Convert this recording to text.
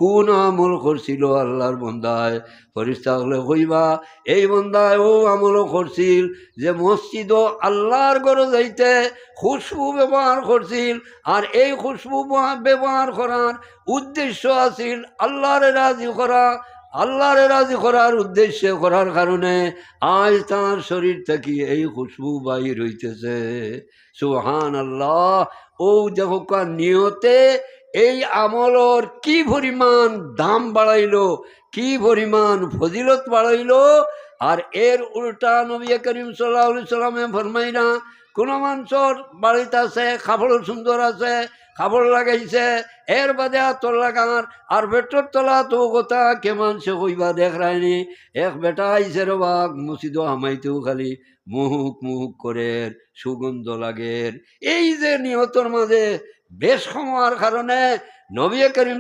কোন আমল করছিল আল্লাহর বন্দায়? ফেরেশতা হলে কইবা এই বন্দায় ও আমলও করছিল যে মসজিদও আল্লাহর ঘরে যাইতে খুশবু ব্যবহার করছিল, আর এই খুশবু ব্যবহার করার উদ্দেশ্য আছিল আল্লাহরে রাজি করা। আল্লাহরে রাজি করার উদ্দেশ্যে করার কারণে আজ তার শরীর থেকে এই খুশবু বাহির হইতেছে। সুবহানাল্লাহ। ও দেখো নিয়তে এই আমলর কি পরিমাণ দাম বাড়াইলো, কি পরিমাণ ফজিলত বাড়াইলো। আর এর উল্টা নবী করিম সাল্লাল্লাহু আলাইহি সাল্লামে ফরমাইনা, কোন মানুষের বাড়িতে আছে কাপড় সুন্দর আছে, কাপড় লাগাইছে, এর বাদে আতর লাগার আর বেটর তলা তো কথা কেমন সে কইবা দেখ রায়নি। এক বেটা আইসে রবা মসজিদ হামাইতেও খালি মুহুক মুহুক করে সুগন্ধ লাগে। এই যে নিহতর মাঝে বেশ ক্ষমার কারণে নবী করিম